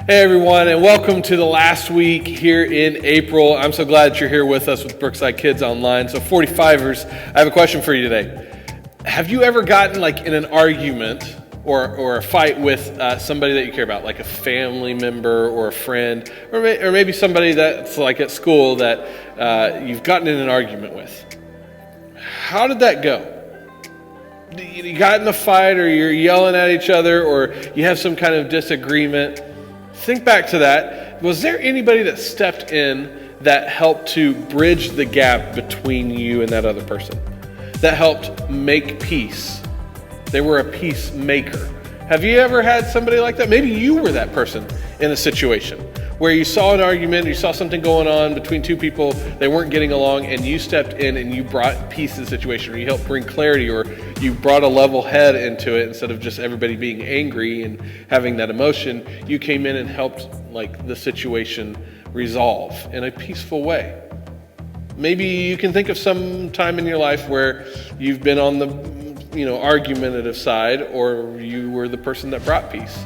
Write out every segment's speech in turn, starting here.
Hey everyone, and welcome to the last week here in April. I'm so glad that you're here with us with Brookside Kids Online. So 45ers, I have a question for you today. Have you ever gotten in an argument or a fight with somebody that you care about, like a family member or a friend, or maybe somebody that's like at school that you've gotten in an argument with? How did that go? You got in a fight, or you're yelling at each other, or you have some kind of disagreement? Think back to that. Was there anybody that stepped in that helped to bridge the gap between you and that other person? That helped make peace? They were a peacemaker. Have you ever had somebody like that? Maybe you were that person in a situation where you saw an argument, you saw something going on between two people, they weren't getting along, and you stepped in and you brought peace to the situation, or you helped bring clarity, or you brought a level head into it instead of just everybody being angry and having that emotion. You came in and helped the situation resolve in a peaceful way. Maybe you can think of some time in your life where you've been on the argumentative side, or you were the person that brought peace.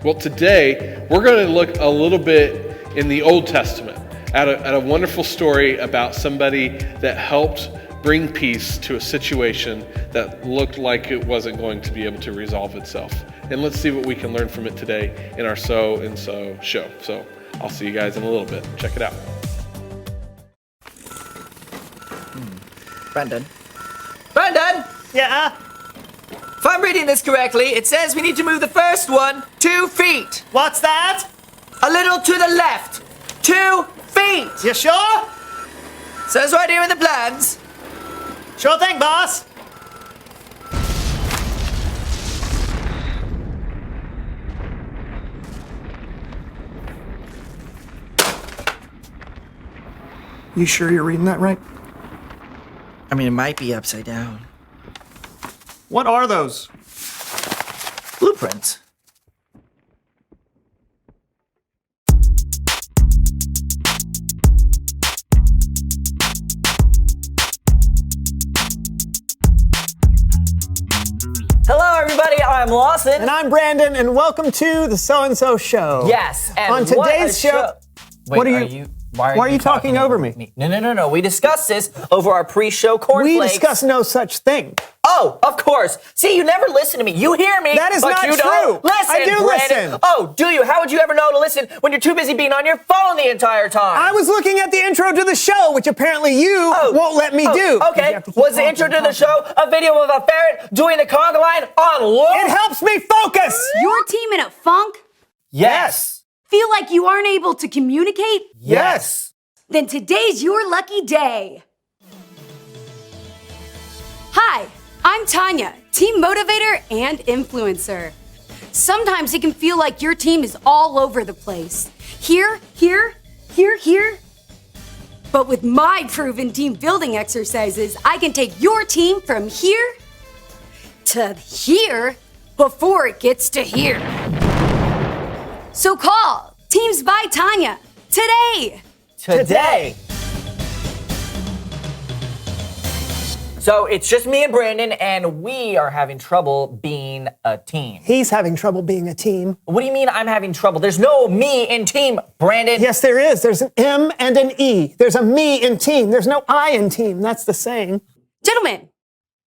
Well, today we're going to look a little bit in the Old Testament at a wonderful story about somebody that helped bring peace to a situation that looked like it wasn't going to be able to resolve itself. And let's see what we can learn from it today in our So and So show. So I'll see you guys in a little bit. Check it out. Brandon? Yeah? If I'm reading this correctly, it says we need to move the first one 2 feet. What's that? A little to the left. 2 feet. You sure? Says right here in the plans. Sure thing, boss. You sure you're reading that right? I mean, it might be upside down. What are those? Blueprints. Hello, everybody. I'm Lawson. And I'm Brandon, and welcome to the So and So Show. Yes. And on today's show. Wait, what are you? Why are you talking over me? No. We discussed this over our pre-show cornflakes. We discussed no such thing. Oh, of course. See, you never listen to me. You hear me, That is but not you true. don't listen, I do Brandon. listen. Oh, do you? How would you ever know to listen when you're too busy being on your phone the entire time? I was looking at the intro to the show, which apparently you won't let me do. Okay. Was the intro to the show a video of a ferret doing the conga line on loop? It helps me focus. Your team in a funk? Yes. Feel like you aren't able to communicate? Yes. Then today's your lucky day. Hi, I'm Tanya, team motivator and influencer. Sometimes it can feel like your team is all over the place. Here. But with my proven team building exercises, I can take your team from here to here before it gets to here. So call Teams by Tanya today. Today. So it's just me and Brandon, and we are having trouble being a team. He's having trouble being a team. What do you mean I'm having trouble? There's no me in team, Brandon. Yes, there is. There's an M and an E. There's a me in team. There's no I in team. That's the saying. Gentlemen,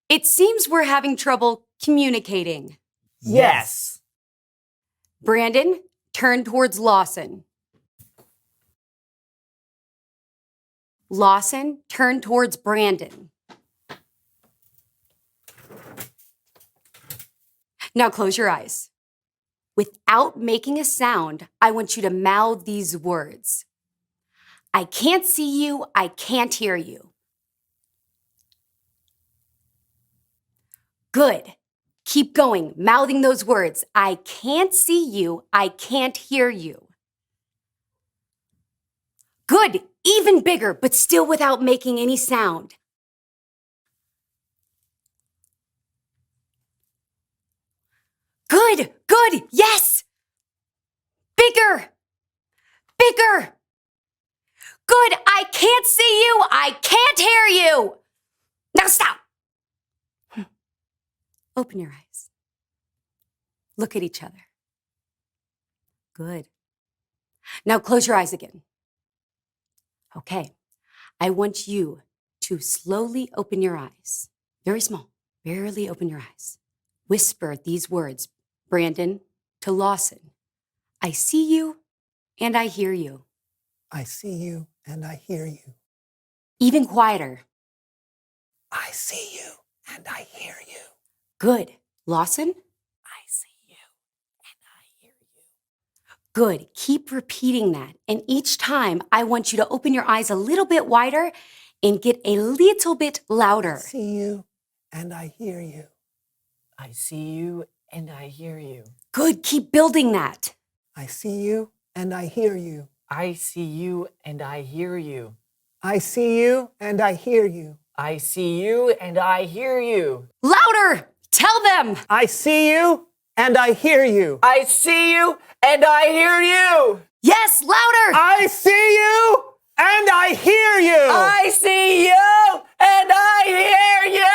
it seems we're having trouble communicating. Yes. Brandon, turn towards Lawson. Lawson, turn towards Brandon. Now close your eyes. Without making a sound, I want you to mouth these words. I can't see you, I can't hear you. Good. Keep going, mouthing those words. I can't see you, I can't hear you. Good, even bigger, but still without making any sound. Good, yes! Bigger! Good, I can't see you, I can't hear you! Now stop! Open your eyes. Look at each other. Good. Now close your eyes again. Okay, I want you to slowly open your eyes. Very small, barely open your eyes. Whisper these words, Brandon, to Lawson. I see you and I hear you. I see you and I hear you. Even quieter. I see you and I hear you. Good. Lawson? I see you and I hear you. Good. Keep repeating that. And each time, I want you to open your eyes a little bit wider and get a little bit louder. I see you and I hear you. I see you and I hear you. Good. Keep building that. I see you and I hear you. I see you and I hear you. I see you and I hear you. I see you and I hear you. Louder! Tell them! I see you and I hear you. I see you and I hear you. Yes, louder! I see you and I hear you. I see you and I hear you.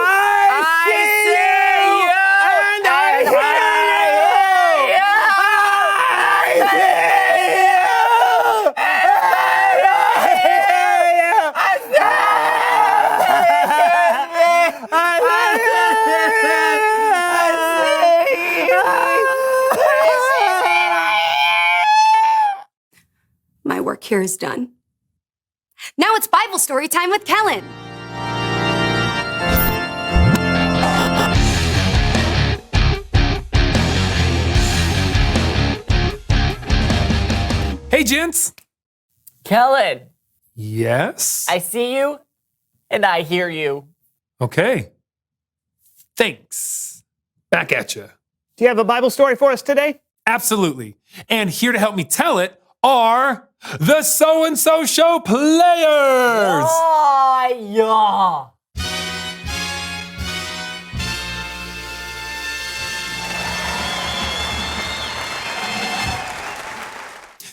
I see you and I hear you. I see you and I hear you. My work here is done. Now it's Bible story time with Kellen. Hey, gents. Kellen, Yes? I see you and I hear you. Okay. Thanks. Back at you. Do you have a Bible story for us today? Absolutely. And here to help me tell it are the So-and-So Show players. Oh, yeah.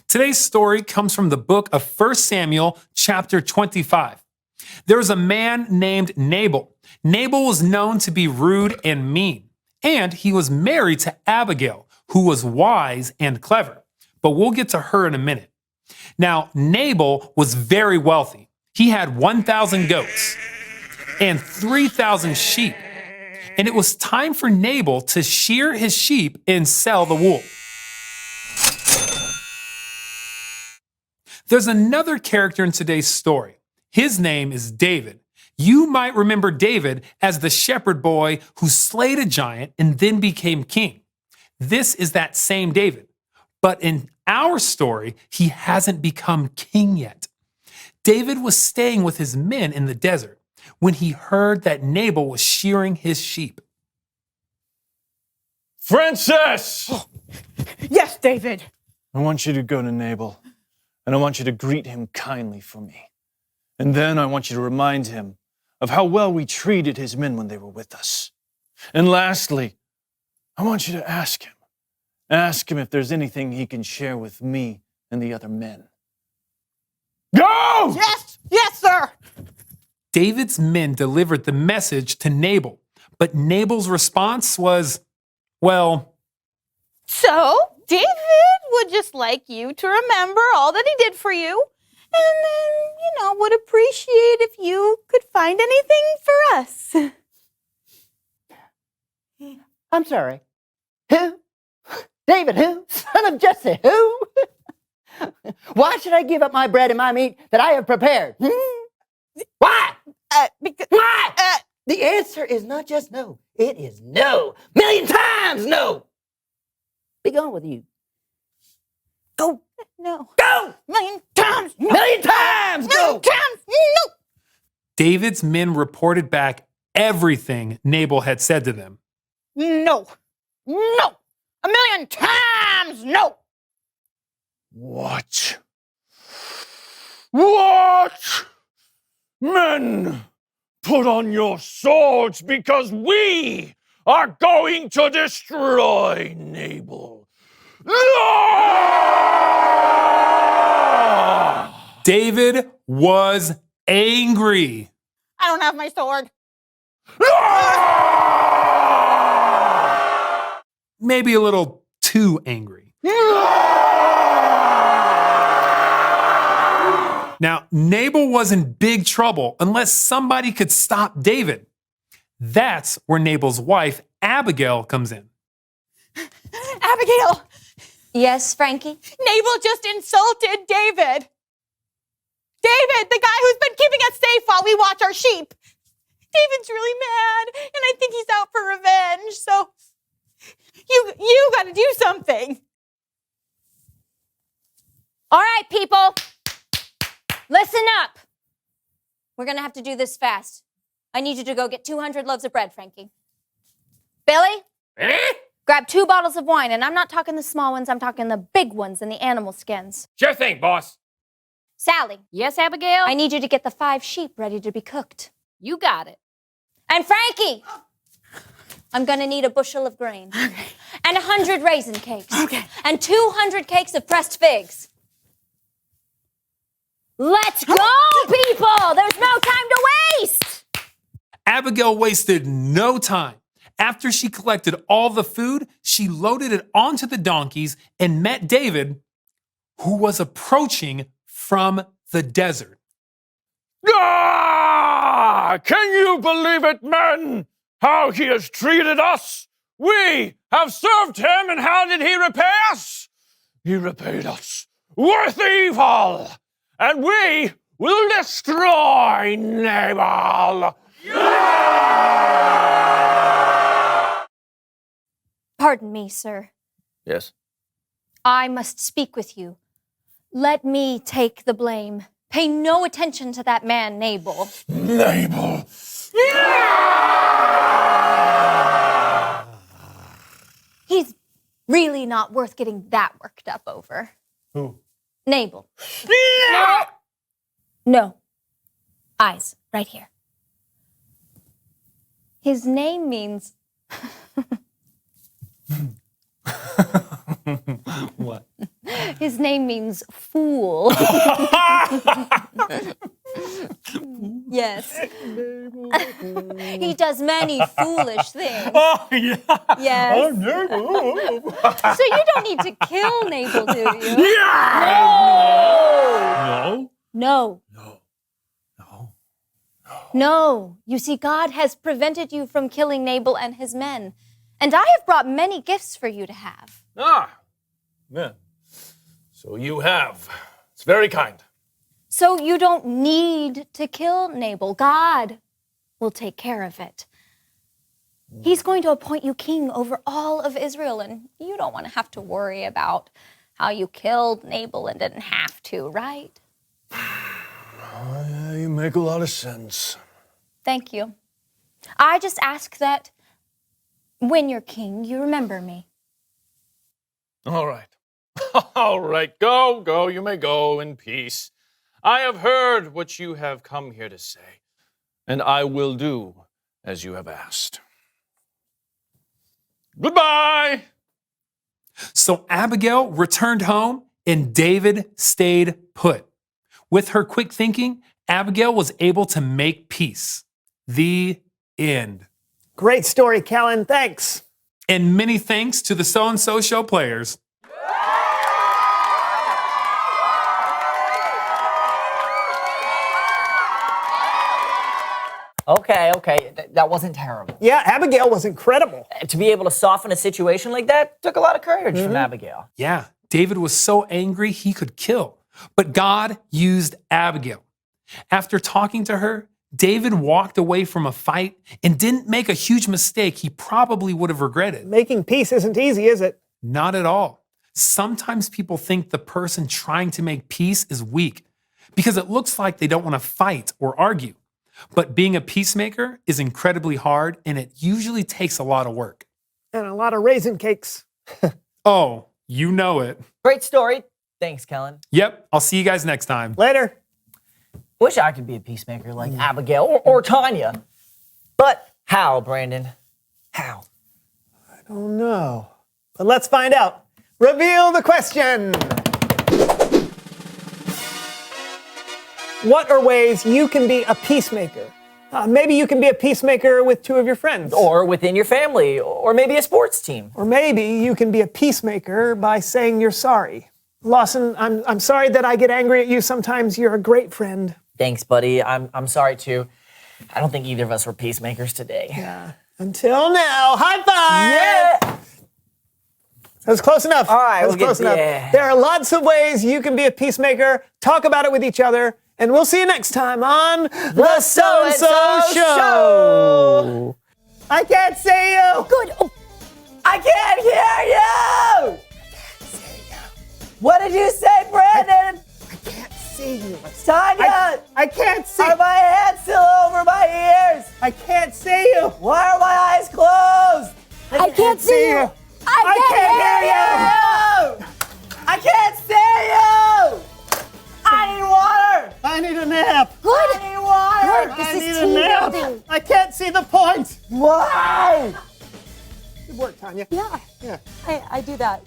Today's story comes from the book of 1 Samuel, chapter 25. There was a man named Nabal. Nabal was known to be rude and mean, and he was married to Abigail, who was wise and clever. But we'll get to her in a minute. Now, Nabal was very wealthy. He had 1,000 goats and 3,000 sheep. And it was time for Nabal to shear his sheep and sell the wool. There's another character in today's story. His name is David. You might remember David as the shepherd boy who slayed a giant and then became king. This is that same David. But in our story, he hasn't become king yet. David was staying with his men in the desert when he heard that Nabal was shearing his sheep. Frances! Yes, David. I want you to go to Nabal, and I want you to greet him kindly for me. And then I want you to remind him of how well we treated his men when they were with us. And lastly, I want you to ask him. Ask him if there's anything he can share with me and the other men. Go! Yes, sir. David's men delivered the message to Nabal, but Nabal's response was, well, So, David would just like you to remember all that he did for you, and then, would appreciate if you could find anything for us. I'm sorry. Who? David who? Son of Jesse who? Why should I give up my bread and my meat that I have prepared? Why? Because, Why? The answer is not just no. It is no. Million times no. Be gone with you. Go. no. Go. Million times, no. Million times Million go. times, no. David's men reported back everything Nabal had said to them. No. No. A million times, no. What? What? Men, put on your swords because we are going to destroy Nabal. David was angry. I don't have my sword. Maybe a little too angry. Now, Nabal was in big trouble unless somebody could stop David. That's where Nabal's wife, Abigail, comes in. Abigail, Yes, Frankie? Nabal just insulted David. David, the guy who's been keeping us safe while we watch our sheep. David's really mad, and I think he's out for revenge, so you gotta do something. All right, people. Listen up. We're going to have to do this fast. I need you to go get 200 loaves of bread, Frankie. Billy? Grab 2 bottles of wine, and I'm not talking the small ones, I'm talking the big ones and the animal skins. Sure thing, boss. Sally, Yes, Abigail? I need you to get the 5 sheep ready to be cooked. You got it. And Frankie, I'm gonna need a bushel of grain. And 100 raisin cakes. And 200 cakes of pressed figs. Let's go, people! There's no time to waste! Abigail wasted no time. After she collected all the food, she loaded it onto the donkeys and met David, who was approaching from the desert. Ah! Can you believe it, men? How he has treated us? We have served him, and how did he repay us? He repaid us with evil, and we will destroy Nabal. Pardon me, sir. Yes. I must speak with you. Let me take the blame. Pay no attention to that man, Nabal. Nabal. He's really not worth getting that worked up over. Who? Nabal. No. Eyes, right here. His name means... What? His name means fool. Yes. He does many foolish things. Oh, yeah. Yes. Nabal. So you don't need to kill Nabal, do you? No. No. No. No. You see, God has prevented you from killing Nabal and his men. And I have brought many gifts for you to have. Ah. Yeah. So you have. It's very kind. So you don't need to kill Nabal. God will take care of it. He's going to appoint you king over all of Israel, and you don't want to have to worry about how you killed Nabal and didn't have to, right? You make a lot of sense. Thank you. I just ask that when you're king, you remember me. All right. All right. Go. You may go in peace. I have heard what you have come here to say, and I will do as you have asked. Goodbye. So Abigail returned home and David stayed put. With her quick thinking, Abigail was able to make peace. The end. Great story, Kellen. Thanks. And many thanks to the So-and-So Show players. Okay. That wasn't terrible. Yeah, Abigail was incredible. To be able to soften a situation like that took a lot of courage from Abigail. Yeah, David was so angry he could kill. But God used Abigail. After talking to her, David walked away from a fight and didn't make a huge mistake he probably would have regretted. Making peace isn't easy, is it? Not at all. Sometimes people think the person trying to make peace is weak because it looks like they don't want to fight or argue. But being a peacemaker is incredibly hard, and it usually takes a lot of work. And a lot of raisin cakes. Oh, you know it. Great story. Thanks, Kellen. Yep, I'll see you guys next time. Later. Wish I could be a peacemaker like Abigail or Tanya. But how, Brandon? How? I don't know. But let's find out. Reveal the question. What are ways you can be a peacemaker? Maybe you can be a peacemaker with 2 of your friends. Or within your family, or maybe a sports team. Or maybe you can be a peacemaker by saying you're sorry. Lawson, I'm sorry that I get angry at you. Sometimes you're a great friend. Thanks, buddy. I'm sorry too. I don't think either of us were peacemakers today. Yeah. Until now. High five! Yeah. That was close enough. All right, that was we'll close get- enough. yeah. There are lots of ways you can be a peacemaker. Talk about it with each other, and we'll see you next time on The So-and-So Show. I can't see you. Good. Oh, I can't hear you! What did you say, Brandon? I can't see you. Tanya! I can't see. Are my hands still over my ears? I can't see you. Why are my eyes closed? I can't see you. I can't hear you. I can't see you! I need water! I need a nap. Good. I need water! Good. This I is need a team nap. building. I can't see the point. Why? Good work, Tanya. Yeah. I do that.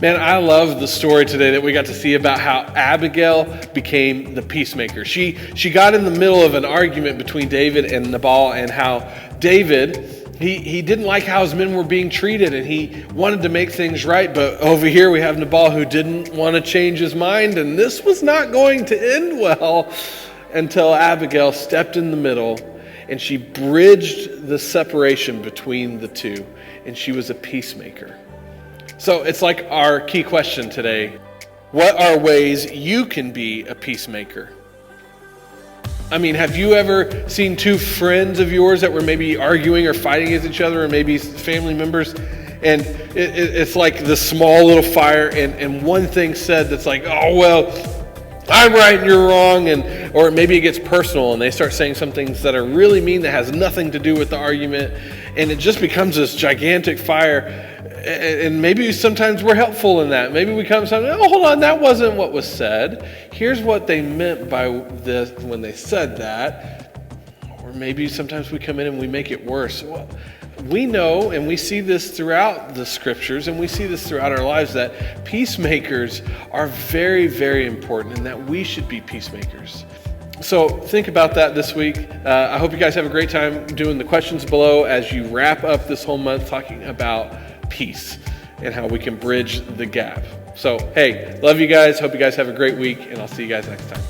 Man, I love the story today that we got to see about how Abigail became the peacemaker. She got in the middle of an argument between David and Nabal, and how David, he didn't like how his men were being treated, and he wanted to make things right. But over here we have Nabal, who didn't want to change his mind, and this was not going to end well until Abigail stepped in the middle and she bridged the separation between the two, and she was a peacemaker. So it's like our key question today. What are ways you can be a peacemaker? I mean, have you ever seen two friends of yours that were maybe arguing or fighting against each other, or maybe family members, and it's like the small little fire, and one thing said that's like, oh, well, I'm right and you're wrong, or maybe it gets personal and they start saying some things that are really mean that has nothing to do with the argument, and it just becomes this gigantic fire. And maybe sometimes we're helpful in that. Maybe we come something, oh, hold on, that wasn't what was said. Here's what they meant by this when they said that. Or maybe sometimes we come in and we make it worse. Well, we know, and we see this throughout the scriptures, and we see this throughout our lives, that peacemakers are very, very important, and that we should be peacemakers. So think about that this week. I hope you guys have a great time doing the questions below as you wrap up this whole month talking about peace and how we can bridge the gap. So, hey, love you guys. Hope you guys have a great week, and I'll see you guys next time.